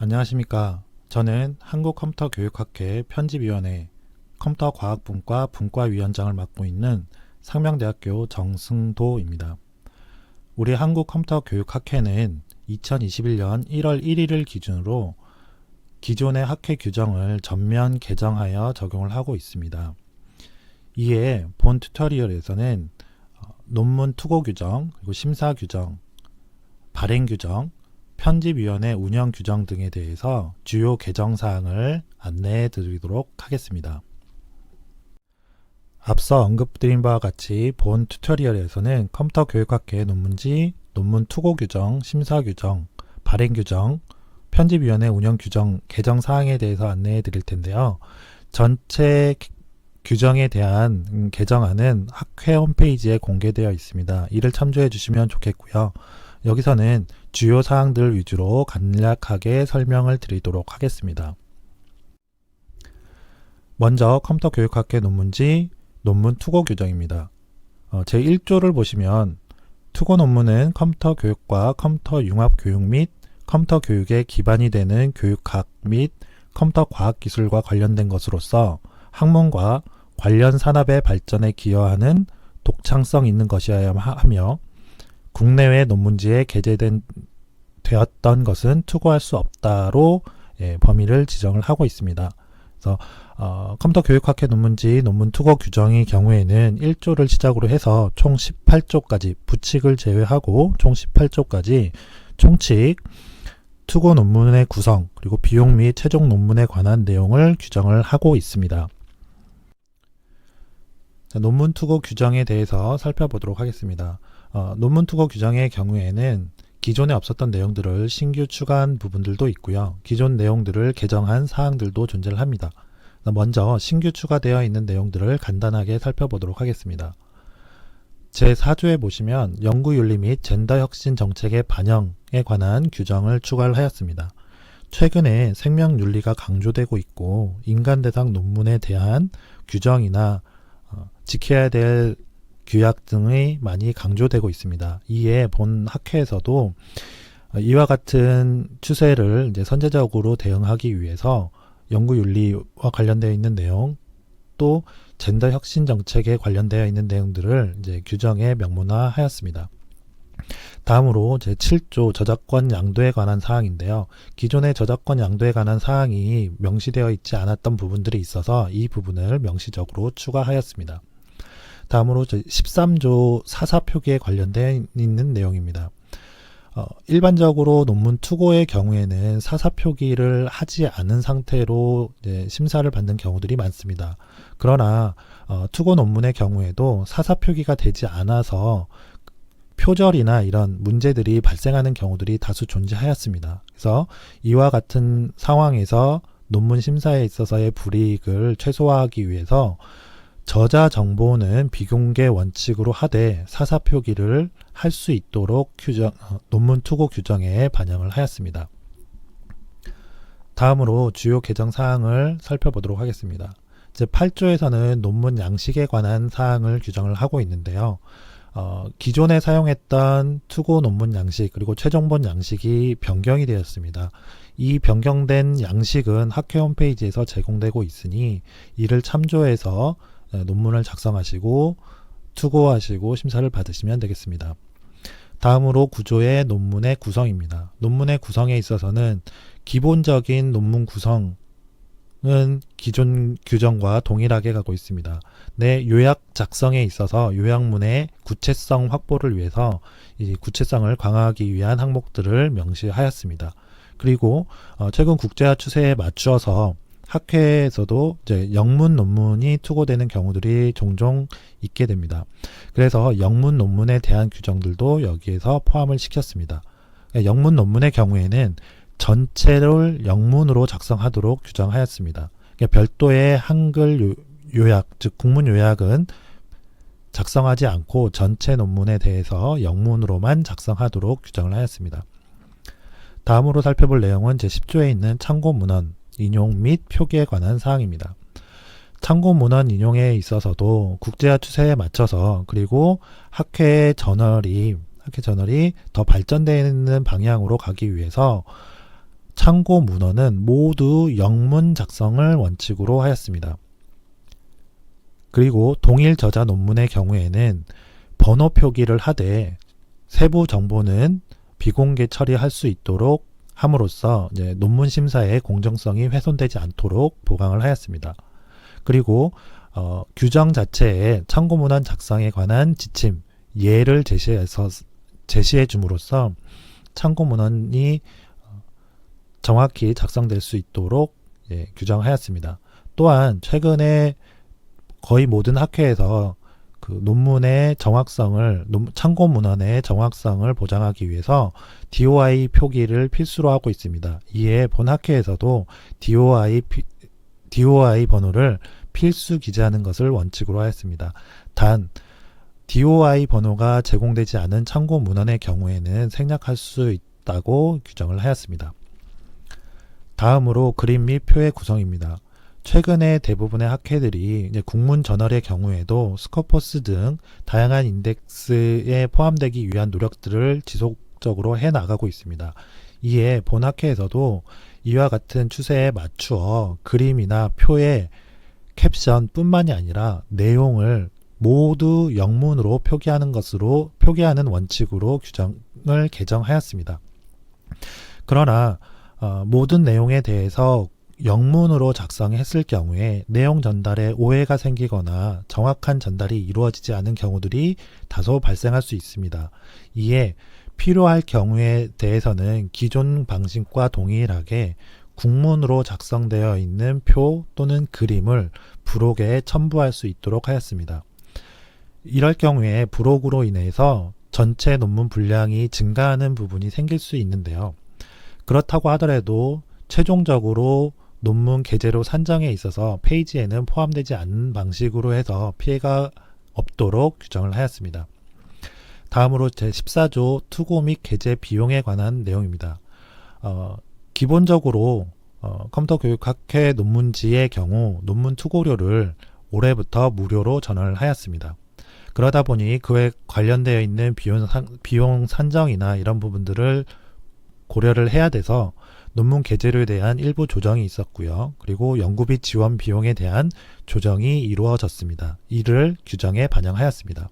안녕하십니까. 저는 한국컴퓨터교육학회 편집위원회 컴퓨터과학분과 분과위원장을 맡고 있는 상명대학교 정승도입니다. 우리 한국컴퓨터교육학회는 2021년 1월 1일을 기준으로 기존의 학회 규정을 전면 개정하여 적용을 하고 있습니다. 이에 본 튜토리얼에서는 논문 투고 규정, 그리고 심사 규정, 발행 규정, 편집위원회 운영 규정 등에 대해서 주요 개정사항을 안내해 드리도록 하겠습니다. 앞서 언급드린 바와 같이 본 튜토리얼에서는 컴퓨터 교육학회 논문지, 논문 투고 규정, 심사 규정, 발행 규정, 편집위원회 운영 규정 개정 사항에 대해서 안내해 드릴 텐데요. 전체 규정에 대한 개정안은 학회 홈페이지에 공개되어 있습니다. 이를 참조해 주시면 좋겠고요. 여기서는 주요 사항들 위주로 간략하게 설명을 드리도록 하겠습니다. 먼저 컴퓨터 교육학회 논문지, 논문 투고 규정입니다. 제1조를 보시면 투고 논문은 컴퓨터 교육과 컴퓨터 융합 교육 및 컴퓨터 교육의 기반이 되는 교육학 및 컴퓨터 과학기술과 관련된 것으로서 학문과 관련 산업의 발전에 기여하는 독창성 있는 것이어야 하며 국내외 논문지에 되었던 것은 투고할 수 없다로 범위를 지정을 하고 있습니다. 그래서 컴퓨터 교육학회 논문지 논문 투고 규정의 경우에는 1조를 시작으로 해서 총 18조까지 부칙을 제외하고 총 18조까지 총칙, 투고 논문의 구성, 그리고 비용 및 최종 논문에 관한 내용을 규정을 하고 있습니다. 자, 논문 투고 규정에 대해서 살펴보도록 하겠습니다. 논문 투고 규정의 경우에는 기존에 없었던 내용들을 신규 추가한 부분들도 있고요. 기존 내용들을 개정한 사항들도 존재를 합니다. 먼저 신규 추가되어 있는 내용들을 간단하게 살펴보도록 하겠습니다. 제4조에 보시면 연구윤리 및 젠더 혁신 정책의 반영에 관한 규정을 추가를 하였습니다. 최근에 생명윤리가 강조되고 있고 인간 대상 논문에 대한 규정이나 지켜야 될 규약 등이 많이 강조되고 있습니다. 이에 본 학회에서도 이와 같은 추세를 이제 선제적으로 대응하기 위해서 연구윤리와 관련되어 있는 내용, 또 젠더 혁신 정책에 관련되어 있는 내용들을 이제 규정에 명문화하였습니다. 다음으로 제7조 저작권 양도에 관한 사항인데요. 기존의 저작권 양도에 관한 사항이 명시되어 있지 않았던 부분들이 있어서 이 부분을 명시적으로 추가하였습니다. 다음으로 13조 사사표기에 관련되어 있는 내용입니다. 일반적으로 논문 투고의 경우에는 사사표기를 하지 않은 상태로 심사를 받는 경우들이 많습니다. 그러나 투고 논문의 경우에도 사사표기가 되지 않아서 표절이나 이런 문제들이 발생하는 경우들이 다수 존재하였습니다. 그래서 이와 같은 상황에서 논문 심사에 있어서의 불이익을 최소화하기 위해서 저자 정보는 비공개 원칙으로 하되 사사표기를 할 수 있도록 논문 투고 규정에 반영을 하였습니다. 다음으로 주요 개정 사항을 살펴보도록 하겠습니다. 제8조에서는 논문 양식에 관한 사항을 규정을 하고 있는데요. 기존에 사용했던 투고 논문 양식 그리고 최종본 양식이 변경이 되었습니다. 이 변경된 양식은 학회 홈페이지에서 제공되고 있으니 이를 참조해서 논문을 작성하시고 투고하시고 심사를 받으시면 되겠습니다. 다음으로 구조의 논문의 구성입니다. 논문의 구성에 있어서는 기본적인 논문 구성은 기존 규정과 동일하게 가고 있습니다. 내 요약 작성에 있어서 요약문의 구체성 확보를 위해서 이 구체성을 강화하기 위한 항목들을 명시하였습니다. 그리고 최근 국제화 추세에 맞추어서 학회에서도 이제 영문 논문이 투고되는 경우들이 종종 있게 됩니다. 그래서 영문 논문에 대한 규정들도 여기에서 포함을 시켰습니다. 영문 논문의 경우에는 전체를 영문으로 작성하도록 규정하였습니다. 별도의 한글 요약, 즉 국문 요약은 작성하지 않고 전체 논문에 대해서 영문으로만 작성하도록 규정을 하였습니다. 다음으로 살펴볼 내용은 제10조에 있는 참고 문헌 인용 및 표기에 관한 사항입니다. 참고 문헌 인용에 있어서도 국제화 추세에 맞춰서 그리고 학회 저널이 더 발전되는 방향으로 가기 위해서 참고 문헌은 모두 영문 작성을 원칙으로 하였습니다. 그리고 동일 저자 논문의 경우에는 번호 표기를 하되 세부 정보는 비공개 처리할 수 있도록 함으로써 이제 논문 심사의 공정성이 훼손되지 않도록 보강을 하였습니다. 그리고 규정 자체에 참고 문헌 작성에 관한 지침, 예를 제시해 줌으로써 참고 문헌이 정확히 작성될 수 있도록 규정하였습니다. 또한 최근에 거의 모든 학회에서 그 논문의 정확성을, 참고 문헌의 정확성을 보장하기 위해서 DOI 표기를 필수로 하고 있습니다. 이에 본 학회에서도 DOI 번호를 필수 기재하는 것을 원칙으로 하였습니다. 단, DOI 번호가 제공되지 않은 참고 문헌의 경우에는 생략할 수 있다고 규정을 하였습니다. 다음으로 그림 및 표의 구성입니다. 최근에 대부분의 학회들이 이제 국문 저널의 경우에도 스코퍼스 등 다양한 인덱스에 포함되기 위한 노력들을 지속적으로 해나가고 있습니다. 이에 본 학회에서도 이와 같은 추세에 맞추어 그림이나 표의 캡션 뿐만이 아니라 내용을 모두 영문으로 표기하는 원칙으로 규정을 개정하였습니다. 그러나 모든 내용에 대해서 영문으로 작성했을 경우에 내용 전달에 오해가 생기거나 정확한 전달이 이루어지지 않은 경우들이 다소 발생할 수 있습니다. 이에 필요할 경우에 대해서는 기존 방식과 동일하게 국문으로 작성되어 있는 표 또는 그림을 부록에 첨부할 수 있도록 하였습니다. 이럴 경우에 부록으로 인해서 전체 논문 분량이 증가하는 부분이 생길 수 있는데요. 그렇다고 하더라도 최종적으로 논문 게재로 산정에 있어서 페이지에는 포함되지 않는 방식으로 해서 피해가 없도록 규정을 하였습니다. 다음으로 제14조 투고 및 게재 비용에 관한 내용입니다. 기본적으로 컴퓨터 교육 학회 논문지의 경우 논문 투고료를 올해부터 무료로 전환을 하였습니다. 그러다 보니 그에 관련되어 있는 비용 산정이나 이런 부분들을 고려를 해야 돼서 논문 게재료에 대한 일부 조정이 있었고요. 그리고 연구비 지원 비용에 대한 조정이 이루어졌습니다. 이를 규정에 반영하였습니다.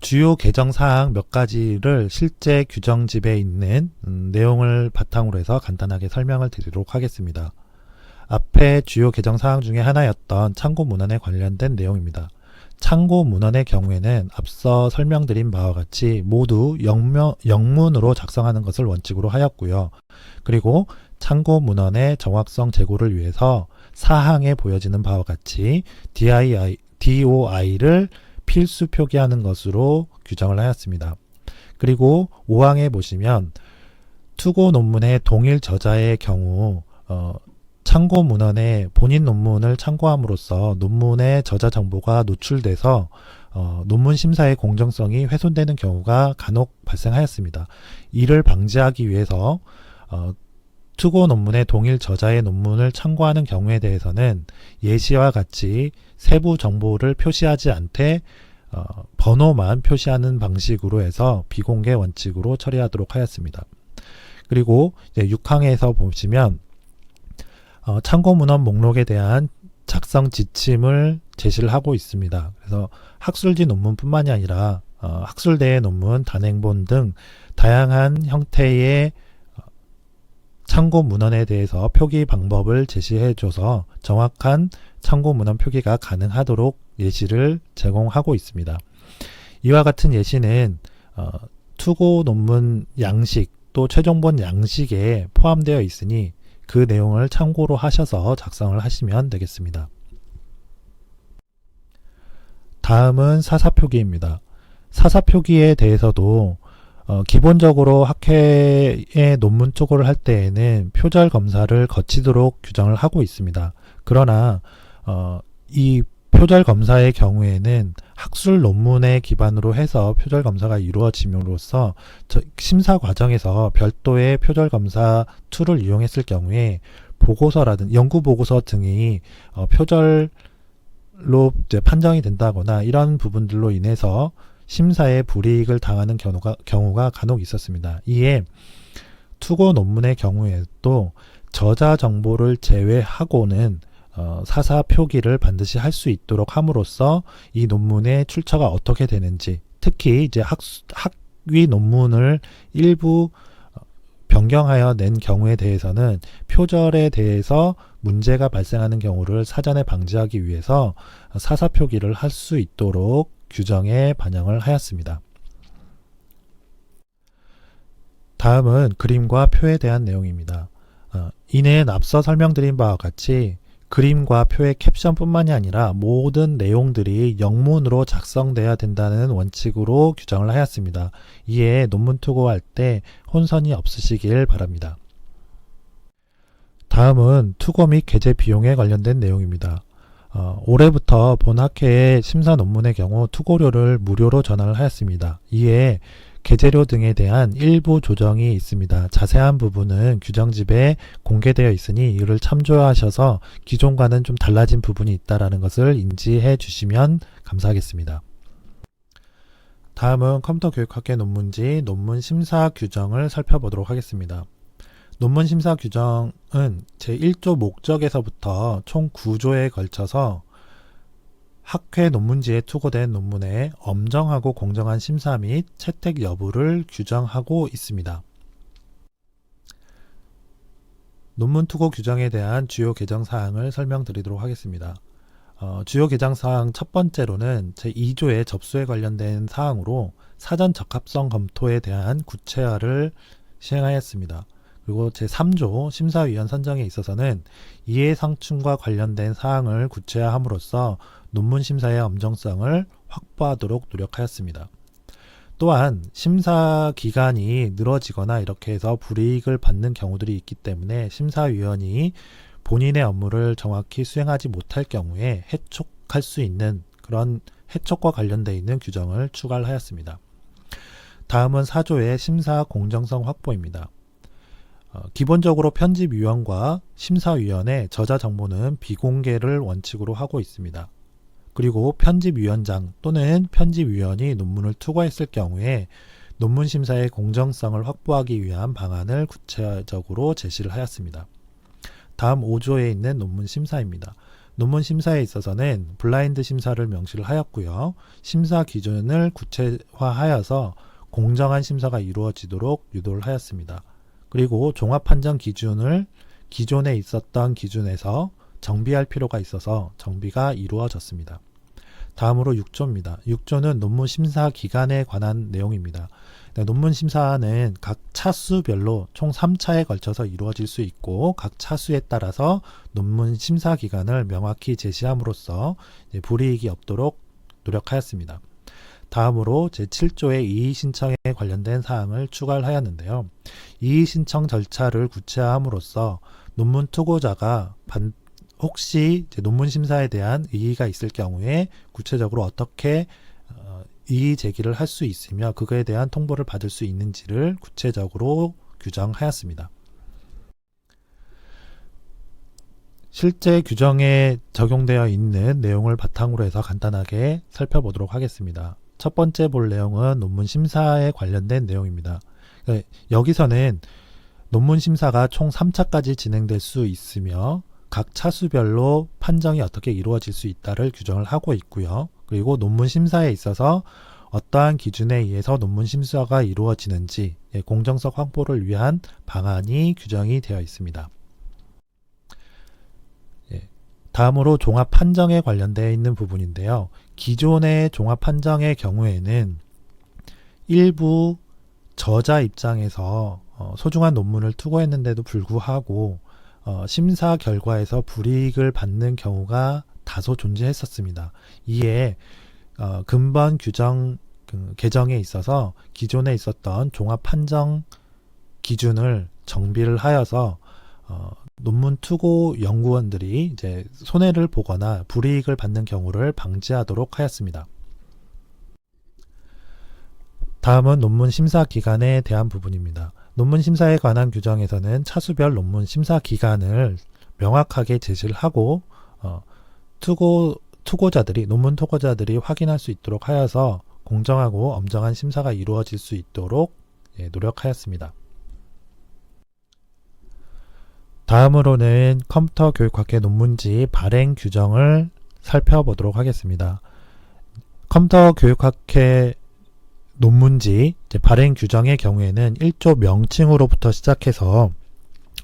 주요 개정 사항 몇 가지를 실제 규정집에 있는 내용을 바탕으로 해서 간단하게 설명을 드리도록 하겠습니다. 앞에 주요 개정 사항 중에 하나였던 참고 문헌에 관련된 내용입니다. 참고 문헌의 경우에는 앞서 설명드린 바와 같이 모두 영문으로 작성하는 것을 원칙으로 하였고요. 그리고 참고 문헌의 정확성 제고를 위해서 사항에 보여지는 바와 같이 DOI를 필수 표기하는 것으로 규정을 하였습니다. 그리고 5항에 보시면 투고 논문의 동일 저자의 경우 참고 문헌에 본인 논문을 참고함으로써 논문의 저자 정보가 노출돼서 논문 심사의 공정성이 훼손되는 경우가 간혹 발생하였습니다. 이를 방지하기 위해서 투고 논문의 동일 저자의 논문을 참고하는 경우에 대해서는 예시와 같이 세부 정보를 표시하지 않되 번호만 표시하는 방식으로 해서 비공개 원칙으로 처리하도록 하였습니다. 그리고 이제 6항에서 보시면 참고 문헌 목록에 대한 작성 지침을 제시를 하고 있습니다. 그래서 학술지 논문뿐만이 아니라 학술대의 논문, 단행본 등 다양한 형태의 참고 문헌에 대해서 표기 방법을 제시해줘서 정확한 참고 문헌 표기가 가능하도록 예시를 제공하고 있습니다. 이와 같은 예시는 투고 논문 양식 또 최종본 양식에 포함되어 있으니 그 내용을 참고로 하셔서 작성을 하시면 되겠습니다. 다음은 사사표기입니다. 사사표기에 대해서도 기본적으로 학회의 논문 투고를 할 때에는 표절 검사를 거치도록 규정을 하고 있습니다. 그러나 이 표절 검사의 경우에는 학술 논문에 기반으로 해서 표절 검사가 이루어짐으로써 심사 과정에서 별도의 표절 검사 툴을 이용했을 경우에 보고서라든지 연구 보고서 등이 표절로 이제 판정이 된다거나 이런 부분들로 인해서 심사에 불이익을 당하는 경우가 간혹 있었습니다. 이에 투고 논문의 경우에도 저자 정보를 제외하고는 사사 표기를 반드시 할 수 있도록 함으로써 이 논문의 출처가 어떻게 되는지, 특히 이제 학위 논문을 일부 변경하여 낸 경우에 대해서는 표절에 대해서 문제가 발생하는 경우를 사전에 방지하기 위해서 사사 표기를 할 수 있도록 규정에 반영을 하였습니다. 다음은 그림과 표에 대한 내용입니다. 이는 앞서 설명드린 바와 같이 그림과 표의 캡션뿐만이 아니라 모든 내용들이 영문으로 작성돼야 된다는 원칙으로 규정을 하였습니다. 이에 논문 투고할 때 혼선이 없으시길 바랍니다. 다음은 투고 및 게재 비용에 관련된 내용입니다. 올해부터 본 학회의 심사 논문의 경우 투고료를 무료로 전환을 하였습니다. 이에 게재료 등에 대한 일부 조정이 있습니다. 자세한 부분은 규정집에 공개되어 있으니 이를 참조하셔서 기존과는 좀 달라진 부분이 있다는 것을 인지해 주시면 감사하겠습니다. 다음은 컴퓨터 교육학회 논문지 논문 심사 규정을 살펴보도록 하겠습니다. 논문 심사 규정은 제1조 목적에서부터 총 9조에 걸쳐서 학회 논문지에 투고된 논문의 엄정하고 공정한 심사 및 채택 여부를 규정하고 있습니다. 논문 투고 규정에 대한 주요 개정 사항을 설명드리도록 하겠습니다. 주요 개정 사항 첫 번째로는 제2조의 접수에 관련된 사항으로 사전 적합성 검토에 대한 구체화를 시행하였습니다. 그리고 제3조 심사위원 선정에 있어서는 이해 상충과 관련된 사항을 구체화함으로써 논문 심사의 엄정성을 확보하도록 노력하였습니다. 또한 심사 기간이 늘어지거나 이렇게 해서 불이익을 받는 경우들이 있기 때문에 심사위원이 본인의 업무를 정확히 수행하지 못할 경우에 해촉할 수 있는 그런 해촉과 관련되어 있는 규정을 추가를 하였습니다. 다음은 4조의 심사 공정성 확보입니다. 기본적으로 편집위원과 심사위원의 저자 정보는 비공개를 원칙으로 하고 있습니다. 그리고 편집위원장 또는 편집위원이 논문을 투고했을 경우에 논문 심사의 공정성을 확보하기 위한 방안을 구체적으로 제시를 하였습니다. 다음 5조에 있는 논문 심사입니다. 논문 심사에 있어서는 블라인드 심사를 명시를 하였고요. 심사 기준을 구체화하여서 공정한 심사가 이루어지도록 유도를 하였습니다. 그리고 종합 판정 기준을 기존에 있었던 기준에서 정비할 필요가 있어서 정비가 이루어졌습니다. 다음으로 6조입니다. 6조는 논문 심사 기간에 관한 내용입니다. 논문 심사는 각 차수별로 총 3차에 걸쳐서 이루어질 수 있고 각 차수에 따라서 논문 심사 기간을 명확히 제시함으로써 불이익이 없도록 노력하였습니다. 다음으로 제7조의 이의신청에 관련된 사항을 추가를 하였는데요. 이의신청 절차를 구체화함으로써 논문 투고자가 혹시 논문 심사에 대한 이의가 있을 경우에 구체적으로 어떻게 이의 제기를 할 수 있으며 그거에 대한 통보를 받을 수 있는지를 구체적으로 규정하였습니다. 실제 규정에 적용되어 있는 내용을 바탕으로 해서 간단하게 살펴보도록 하겠습니다. 첫 번째 볼 내용은 논문 심사에 관련된 내용입니다. 여기서는 논문 심사가 총 3차까지 진행될 수 있으며 각 차수별로 판정이 어떻게 이루어질 수 있다를 규정을 하고 있고요. 그리고 논문 심사에 있어서 어떠한 기준에 의해서 논문 심사가 이루어지는지 공정성 확보를 위한 방안이 규정이 되어 있습니다. 다음으로 종합 판정에 관련되어 있는 부분인데요. 기존의 종합 판정의 경우에는 일부 저자 입장에서 소중한 논문을 투고했는데도 불구하고 심사 결과에서 불이익을 받는 경우가 다소 존재했었습니다. 이에 근본 규정 개정에 있어서 기존에 있었던 종합 판정 기준을 정비를 하여서 논문 투고 연구원들이 이제 손해를 보거나 불이익을 받는 경우를 방지하도록 하였습니다. 다음은 논문 심사 기간에 대한 부분입니다. 논문 심사에 관한 규정에서는 차수별 논문 심사 기간을 명확하게 제시를 하고 투고자들이 논문 투고자들이 확인할 수 있도록 하여서 공정하고 엄정한 심사가 이루어질 수 있도록 노력하였습니다. 다음으로는 컴퓨터 교육학회 논문지 발행 규정을 살펴보도록 하겠습니다. 컴퓨터 교육학회 논문지 발행 규정의 경우에는 1조 명칭으로부터 시작해서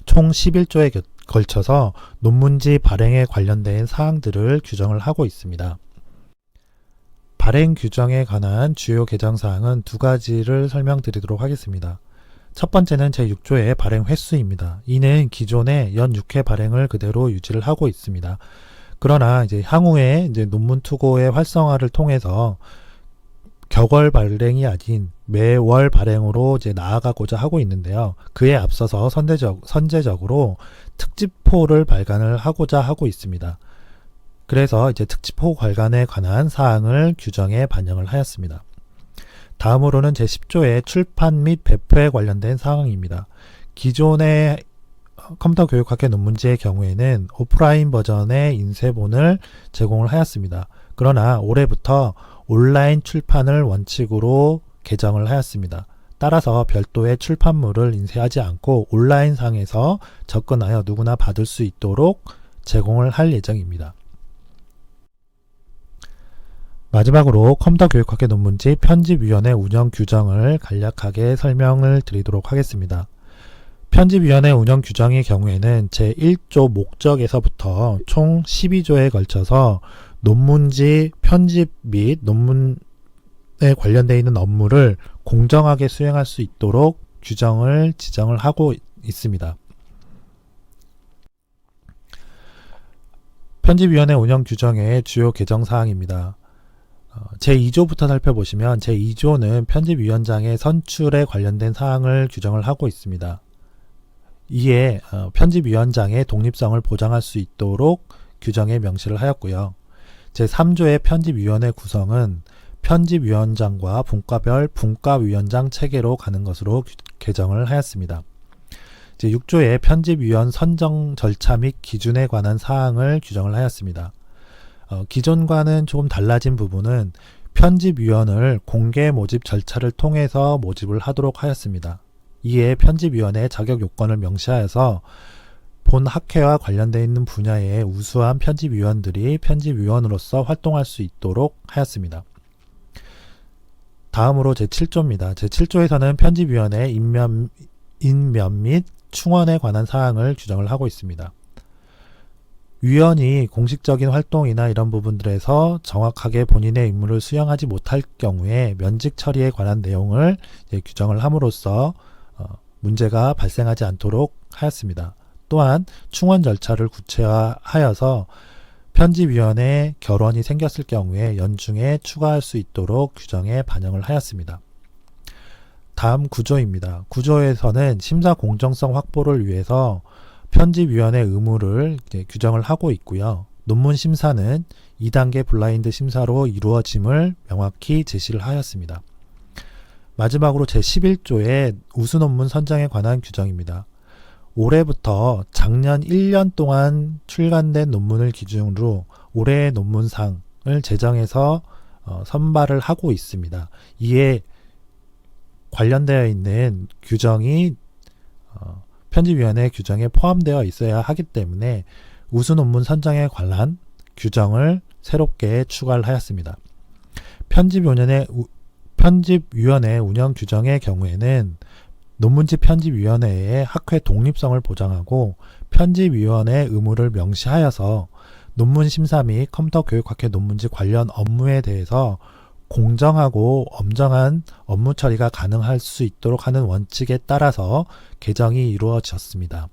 총 11조에 걸쳐서 논문지 발행에 관련된 사항들을 규정을 하고 있습니다. 발행 규정에 관한 주요 개정사항은 두 가지를 설명드리도록 하겠습니다. 첫 번째는 제6조의 발행 횟수입니다. 이는 기존의 연 6회 발행을 그대로 유지를 하고 있습니다. 그러나 향후에 논문 투고의 활성화를 통해서 격월 발행이 아닌 매월 발행으로 나아가고자 하고 있는데요. 그에 앞서서 선제적으로 특집호를 발간을 하고자 하고 있습니다. 그래서 특집호 발간에 관한 사항을 규정에 반영을 하였습니다. 다음으로는 제10조의 출판 및 배포에 관련된 사항입니다. 기존의 컴퓨터 교육학회 논문지의 경우에는 오프라인 버전의 인쇄본을 제공을 하였습니다. 그러나 올해부터 온라인 출판을 원칙으로 개정을 하였습니다. 따라서 별도의 출판물을 인쇄하지 않고 온라인상에서 접근하여 누구나 받을 수 있도록 제공을 할 예정입니다. 마지막으로 컴퓨터 교육학회 논문지 편집위원회 운영 규정을 간략하게 설명을 드리도록 하겠습니다. 편집위원회 운영 규정의 경우에는 제1조 목적에서부터 총 12조에 걸쳐서 논문지 편집 및 논문에 관련되어 있는 업무를 공정하게 수행할 수 있도록 규정을 지정을 하고 있습니다. 편집위원회 운영 규정의 주요 개정사항입니다. 제2조부터 살펴보시면 제2조는 편집위원장의 선출에 관련된 사항을 규정을 하고 있습니다. 이에 편집위원장의 독립성을 보장할 수 있도록 규정에 명시를 하였고요. 제3조의 편집위원회 구성은 편집위원장과 분과별 분과위원장 체계로 가는 것으로 개정을 하였습니다. 제6조의 편집위원 선정 절차 및 기준에 관한 사항을 규정을 하였습니다. 기존과는 조금 달라진 부분은 편집위원을 공개 모집 절차를 통해서 모집을 하도록 하였습니다. 이에 편집위원회 자격 요건을 명시하여서 본 학회와 관련되어 있는 분야의 우수한 편집위원들이 편집위원으로서 활동할 수 있도록 하였습니다. 다음으로 제7조입니다. 제7조에서는 편집위원회 임면 및 충원에 관한 사항을 규정을 하고 있습니다. 위원이 공식적인 활동이나 이런 부분들에서 정확하게 본인의 임무를 수행하지 못할 경우에 면직 처리에 관한 내용을 규정을 함으로써 문제가 발생하지 않도록 하였습니다. 또한 충원 절차를 구체화하여서 편집위원회 결원이 생겼을 경우에 연중에 추가할 수 있도록 규정에 반영을 하였습니다. 다음 구조입니다. 구조에서는 심사 공정성 확보를 위해서 편집위원회 의무를 규정을 하고 있고요. 논문 심사는 2단계 블라인드 심사로 이루어짐을 명확히 제시를 하였습니다. 마지막으로 제11조의 우수 논문 선정에 관한 규정입니다. 올해부터 작년 1년 동안 출간된 논문을 기준으로 올해의 논문상을 제정해서 선발을 하고 있습니다. 이에 관련되어 있는 규정이 편집위원회 규정에 포함되어 있어야 하기 때문에 우수 논문 선정에 관한 규정을 새롭게 추가를 하였습니다. 편집위원회 운영 규정의 경우에는 논문지 편집위원회의 학회 독립성을 보장하고 편집위원회 의무를 명시하여서 논문 심사 및 컴퓨터 교육학회 논문지 관련 업무에 대해서 공정하고 엄정한 업무 처리가 가능할 수 있도록 하는 원칙에 따라서 개정이 이루어졌습니다.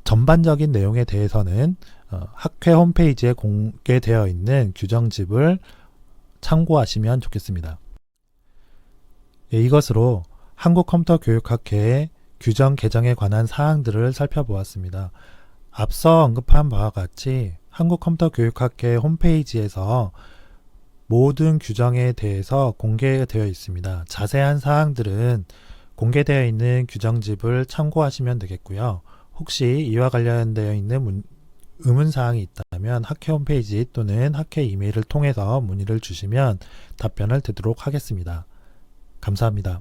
전반적인 내용에 대해서는 학회 홈페이지에 공개되어 있는 규정집을 참고하시면 좋겠습니다. 이것으로 한국컴퓨터교육학회의 규정 개정에 관한 사항들을 살펴보았습니다. 앞서 언급한 바와 같이 한국컴퓨터교육학회 홈페이지에서 모든 규정에 대해서 공개되어 있습니다. 자세한 사항들은 공개되어 있는 규정집을 참고하시면 되겠고요. 혹시 이와 관련되어 있는 의문사항이 있다면 하면 학회 홈페이지 또는 학회 이메일을 통해서 문의를 주시면 답변을 드리도록 하겠습니다. 감사합니다.